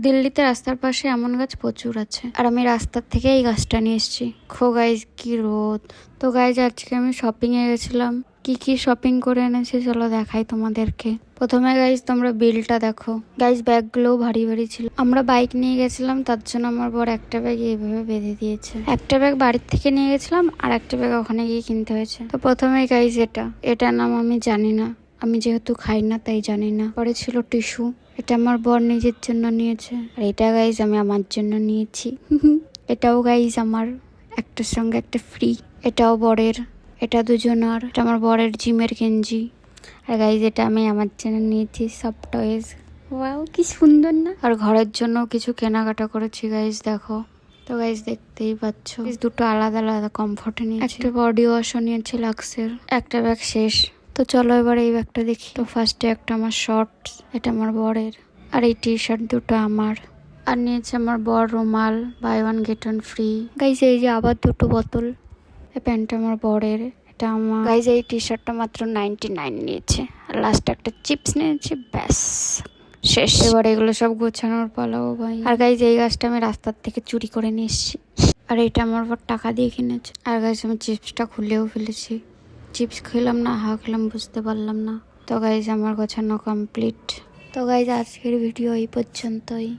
দিল্লিতে রাস্তার পাশে এমন গাছ প্রচুর আছে, আর আমি রাস্তার থেকে এই গাছটা নিয়ে এসেছি। খো গাইজ কি রোদ। তো গাইজ আজকে আমি শপিং এ গেছিলাম। কি কি শপিং করে এনেছি চলো দেখাই তোমাদেরকে। প্রথমে গাইজ তোমরা বিলটা দেখো। গাইজ ব্যাগগুলোও ভারী ভারী ছিল। আমরা বাইক নিয়ে গেছিলাম, তার জন্য আমার বর একটা ব্যাগ এইভাবে বেঁধে দিয়েছে। একটা ব্যাগ বাড়ির থেকে নিয়ে গেছিলাম, আর একটা ব্যাগ ওখানে গিয়ে কিনতে হয়েছে। তো প্রথমে গাইজ এটার নাম আমি জানি না, আমি যেহেতু খাই না তাই জানি না। পরে ছিল টিস্যু, এটা আমার বর নিজের জন্য নিয়েছে। আর এটা গাইজ আমি আমার জন্য নিয়েছি। এটাও গাইজ আমার, একটার সঙ্গে একটা ফ্রি। এটাও বরের, এটা দুজনার। এটা আমার বরের জিমের গেঞ্জি। আর গাইজ এটা আমি আমার জন্য নিয়েছি সব টয়েজ। ওয়াও কি সুন্দর না। আর ঘরের জন্য কিছু কেনাকাটা করেছি গাইজ দেখো। তো গাইজ দেখতেই পাচ্ছ দুটো আলাদা আলাদা কমফর্ট নিয়েছি। একটা বডি ওয়াশও নিয়েছি লাক্সের। একটা ব্যাগ শেষ। তো চলো এবার এই ব্যাগটা দেখি। তো ফার্স্টে একটা আমার শর্টস, এটা আমার বরের। আর এই টি শার্ট দুটো আমার। আর নিয়েছে আমার বর রুমাল, buy one get one free. Guys এই যে আবার দুটো বোতল। এই প্যান্টটা আমার বরের, এটা আমার। গাইজ এই টি শার্টটা মাত্র 99 নিয়েছে। আর লাস্ট একটা চিপস নিয়েছে, ব্যাস শেষ। এবার এগুলো সব গোছানোর পালাও ভাই। আর গাইজ এই গাছটা আমি রাস্তার থেকে চুরি করে নিয়ে এসেছি। আর এটা আমার বর টাকা দিয়ে কিনেছে। আর গাইজ আমি চিপসটা খুলেও ফেলেছি। চিপস খেলাম না হা খেলাম বুঝতে পারলাম না। তো গাইজ আমার গোছানো কমপ্লিট। তো গাইজ আজকের ভিডিও এই পর্যন্তই।